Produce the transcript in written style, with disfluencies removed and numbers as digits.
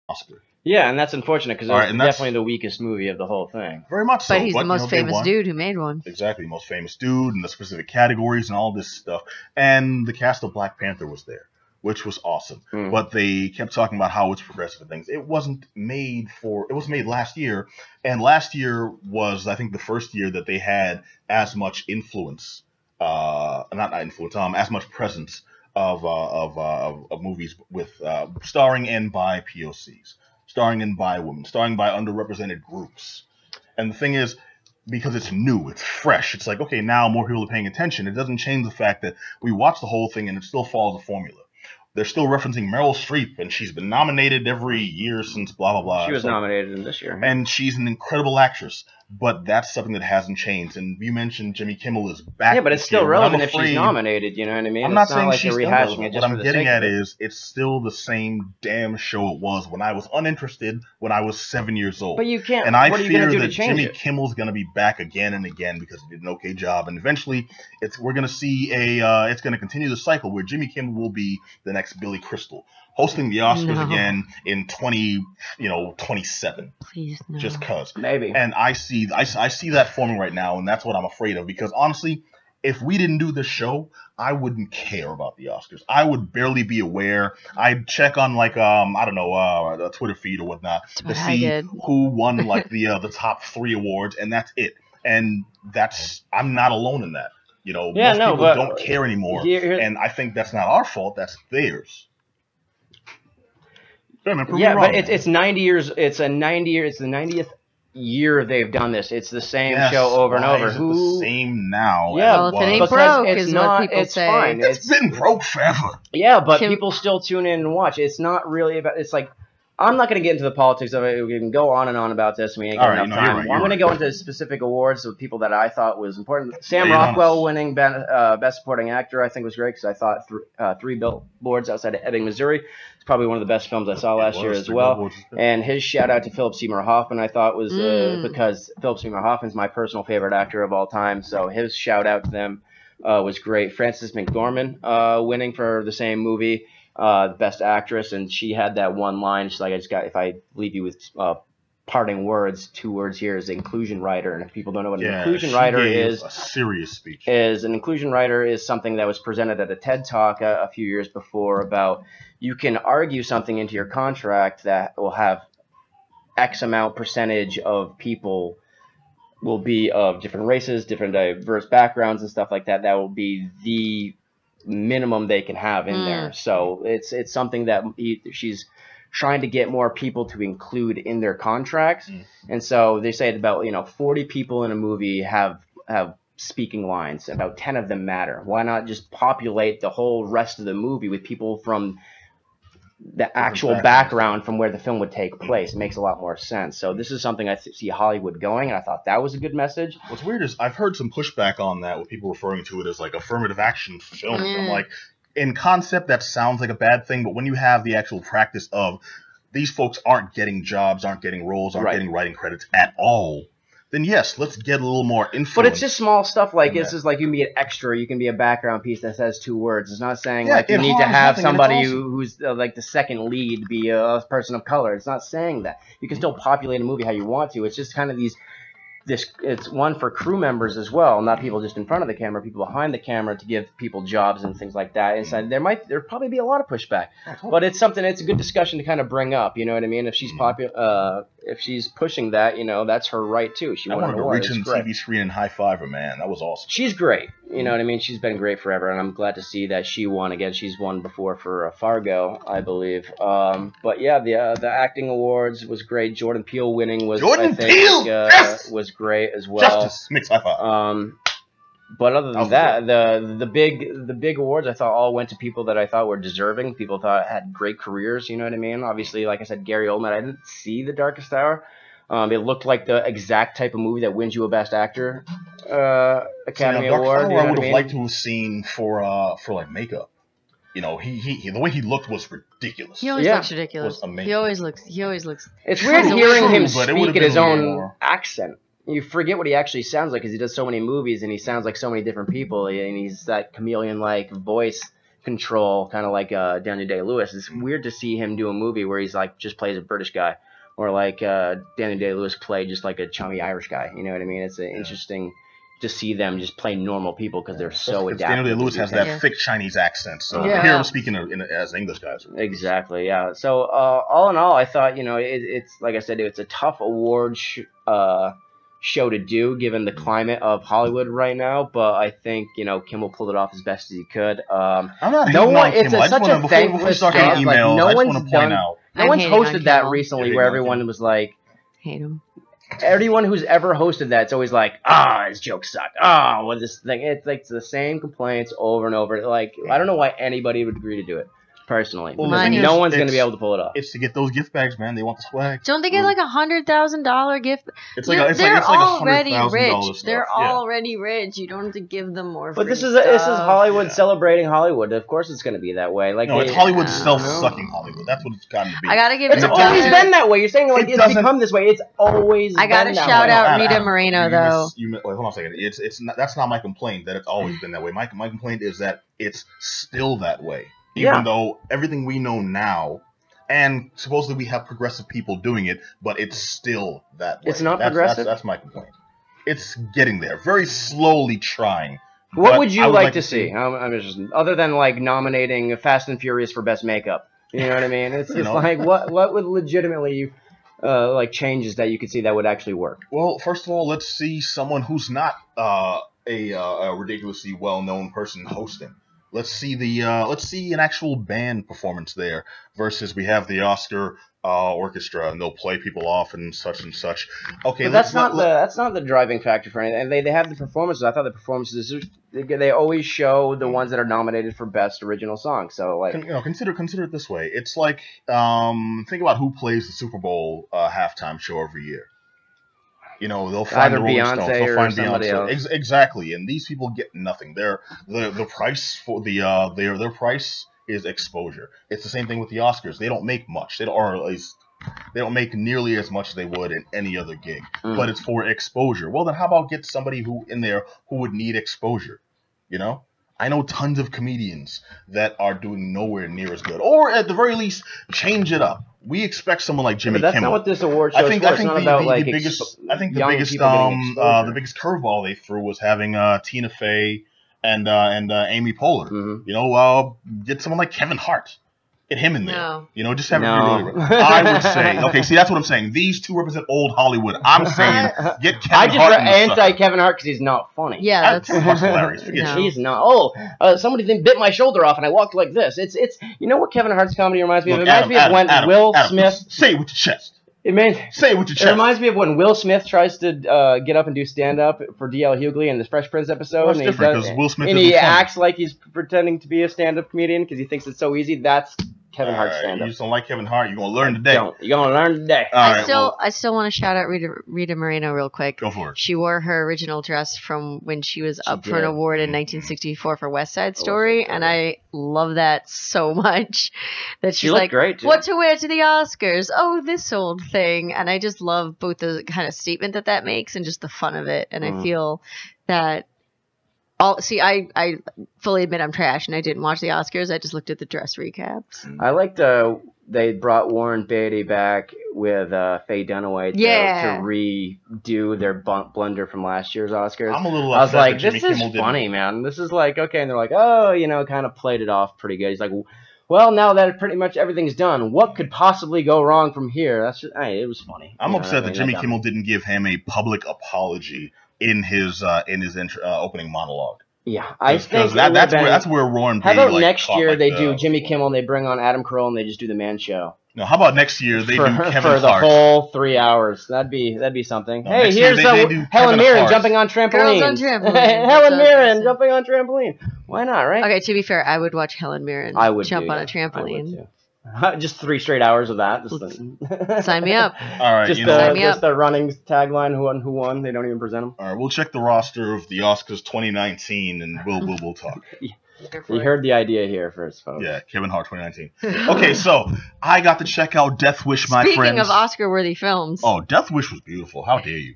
Oscar. Yeah, and that's unfortunate because it's and definitely the weakest movie of the whole thing. Very much so. But he's the most famous dude who made one. Exactly, most famous dude in the specific categories and all this stuff. And the cast of Black Panther was there, which was awesome. But they kept talking about how it's progressive and things. It wasn't made it was made last year, and last year was, I think, the first year that they had as much influence, as much presence of movies with starring and by POCs. Starring in by women, starring by underrepresented groups. And the thing is, because it's new, it's fresh, it's like, okay, now more people are paying attention. It doesn't change the fact that we watch the whole thing and it still follows a formula. They're still referencing Meryl Streep, and she's been nominated every year since blah, blah, blah. She was nominated in this year. And she's an incredible actress, but that's something that hasn't changed. And you mentioned Jimmy Kimmel is back. Yeah, but it's still relevant if she's nominated, you know what I mean? I'm not saying she's rehashing it. What I'm getting at is it's still the same damn show it was when I was uninterested when I was 7 years old. But you can't. And I fear that Jimmy Kimmel's going to be back again and again because he did an okay job. And eventually, we're going to see it's going to continue the cycle where Jimmy Kimmel will be the next Billy Crystal, hosting the Oscars again in 27. Please, no. Just cause. Maybe. And I see that forming right now, and that's what I'm afraid of. Because honestly, if we didn't do this show, I wouldn't care about the Oscars. I would barely be aware. I'd check on a Twitter feed or whatnot to see who won the top 3 awards, and that's it. And I'm not alone in that. Most people don't care anymore, and I think that's not our fault. That's theirs. But it's 90 years. It's the 90th year they've done this. It's the same show over and over. The same now? Yeah, well, if it ain't broke, is what people say. Fine. It's been broke forever. Yeah, but people still tune in and watch. It's not really about. It's like, I'm not going to get into the politics of it. We can go on and on about this. We ain't got enough time. I'm going to go into specific awards of people that I thought was important. Sam Rockwell winning Best Supporting Actor, I think, was great because I thought 3 Billboards Outside of Ebbing, Missouri. It's probably one of the best films I saw last year as well. And his shout out to Philip Seymour Hoffman, I thought, was because Philip Seymour Hoffman's my personal favorite actor of all time. So his shout out to them was great. Frances McDormand winning for the same movie. The best actress, and she had that one line. She's like, if I leave you with parting words, 2 words here is inclusion writer. And if people don't know what an inclusion writer is, a serious speech. An inclusion writer is something that was presented at a TED Talk a few years before about you can argue something into your contract that will have X amount percentage of people will be of different races, different diverse backgrounds and stuff like that. That will be the minimum they can have in there. So it's something that she's trying to get more people to include in their contracts. And so they say about 40 people in a movie have speaking lines. About 10 of them matter. Why not just populate the whole rest of the movie with people from the actual background from where the film would take place? It makes a lot more sense. So this is something I see Hollywood going, and I thought that was a good message. What's weird is I've heard some pushback on that with people referring to it as like affirmative action films. I'm like, in concept, that sounds like a bad thing, but when you have the actual practice of these folks aren't getting jobs, aren't getting roles, aren't getting writing credits at all, then yes, let's get a little more influence. But it's just small stuff like it's just like you can be an extra, you can be a background piece that says 2 words. It's not saying like you need to have somebody who's like the second lead be a person of color. It's not saying that. You can still populate a movie how you want to. It's just kind of it's one for crew members as well, not people just in front of the camera, people behind the camera to give people jobs and things like that. And there'll probably be a lot of pushback, but it's a good discussion to kind of bring up. You know what I mean? If she's if she's pushing that, that's her right too. She wanted to reach in the TV screen and high five her, man. That was awesome. She's great. You know what I mean? She's been great forever, and I'm glad to see that she won again. She's won before for Fargo, I believe. But yeah, the acting awards was great. Jordan Peele winning was was great as well. Justice makes high five. But other than that, the big awards I thought all went to people that I thought were deserving. People thought had great careers. You know what I mean? Obviously, like I said, Gary Oldman. I didn't see The Darkest Hour. It looked like the exact type of movie that wins you a Best Actor Academy Award. I would have liked to have seen for like makeup. He the way he looked was ridiculous. He always looks ridiculous. He always looks. It's weird hearing him speak in his own accent. You forget what he actually sounds like because he does so many movies and he sounds like so many different people, and he's that chameleon-like voice control, kind of like Daniel Day-Lewis. It's weird to see him do a movie where he's like just plays a British guy, or like Daniel Day-Lewis play just like a chummy Irish guy. You know what I mean? It's interesting to see them just play normal people because they're so adaptable. Daniel Day-Lewis has that thick Chinese accent, so to hear him speaking as English guys. Exactly, yeah. So all in all, I thought, it's like I said, it's a tough award show to do given the climate of Hollywood right now, but I think Kimmel pulled it off as best as he could. I'm not hating on Kimmel. It's such a thankless job. No one's hosted that recently where everyone was like, hate him. Everyone who's ever hosted that, it's always like, his jokes suck. What this thing? It's like the same complaints over and over. Like, I don't know why anybody would agree to do it. Personally, well, no one's going to be able to pull it off. It's to get those gift bags, man. They want the swag. Don't they get like $100,000 gift? They're already rich. They're already rich. You don't have to give them more. But this is Hollywood celebrating Hollywood. Of course, it's going to be that way. Like, no, it's Hollywood self-sucking Hollywood. That's what it's gotten to be. I gotta give. It's always been that way. You're saying like it's become this way. It's always. I gotta shout out Rita Moreno though. Wait, hold on a second. It's not, that's not my complaint that it's always been that way. My complaint is that it's still that way. Even though everything we know now, and supposedly we have progressive people doing it, but it's still that way. It's not progressive? That's my complaint. It's getting there. Very slowly trying. What would you like to see? I'm just, other than like nominating Fast and Furious for Best Makeup. You know what I mean? It's like, what would legitimately like changes that you could see that would actually work? Well, first of all, let's see someone who's not a ridiculously well-known person hosting. Let's see an actual band performance there versus we have the Oscar orchestra and they'll play people off and such. Okay, but that's not the driving factor for anything. And they have the performances. I thought the performances they always show the ones that are nominated for best original song. So like consider it this way. It's like think about who plays the Super Bowl halftime show every year. They'll find either the Rolling Beyonce Stones. They'll or find somebody Beyonce. else. Exactly, and these people get nothing. The price for their price is exposure. It's the same thing with the Oscars. They don't make much. They don't make nearly as much as they would in any other gig. But it's for exposure. Well, then how about get somebody who would need exposure? I know tons of comedians that are doing nowhere near as good, or at the very least, change it up. We expect someone like Jimmy Kimmel. That's not what this award show is for. It's not about the biggest curveball they threw was having Tina Fey and Amy Poehler. Get someone like Kevin Hart. Get him in there. Just have it really. I would say, okay, see, that's what I'm saying. These two represent old Hollywood. I'm saying get Kevin Hart. I just anti-Kevin Hart because he's not funny. Yeah, that's hilarious. He's not. Somebody then bit my shoulder off and I walked like this. It's what Kevin Hart's comedy reminds me of? It reminds me of when Will Smith. Say it with your chest. Say it with your chest. It reminds me of when Will Smith tries to get up and do stand-up for D.L. Hughley in the Fresh Prince episode. Well, that's different because Will Smith and he acts like he's pretending to be a stand-up comedian because he thinks it's so easy. That's Kevin Hart's stand-up. You just don't like Kevin Hart. You're going to learn today. You're going to learn today. I still want to shout out Rita Moreno real quick. Go for it. She wore her original dress from when she was up for an award in 1964 for West Side Story, and I love that so much. That she's like, great too. What to wear to the Oscars? Oh, this old thing. And I just love both the kind of statement that makes and just the fun of it. And I feel that I fully admit I'm trash and I didn't watch the Oscars. I just looked at the dress recaps. I liked they brought Warren Beatty back with Faye Dunaway to redo their blunder from last year's Oscars. I'm a little I was like, this is funny, man. This is like, okay. And they're like, kind of played it off pretty good. He's like, well, now that pretty much everything's done, what could possibly go wrong from here? That's just, it was funny. I'm upset that Jimmy Kimmel didn't give him a public apology in his opening monologue. Yeah, I think that's where Warren Beatty. How about next year they do Jimmy Kimmel and they bring on Adam Carolla and they just do the Man Show? No, how about next year they do Kevin Hart for the whole 3 hours? That'd be something. No, hey, here's Helen Mirren jumping on trampoline. Girls on trampoline. Helen Mirren jumping on trampoline. Why not, right? Okay, to be fair, I would watch Helen Mirren jump on a trampoline. Just 3 straight hours of that. Sign me up. All right, just the running tagline: "Who won? They don't even present them." All right, we'll check the roster of the Oscars 2019, and we'll talk. You heard the idea here first, folks. Yeah, Kevin Hart 2019. Okay, so I got to check out Death Wish, my friends. Speaking of Oscar-worthy films. Oh, Death Wish was beautiful. How dare you?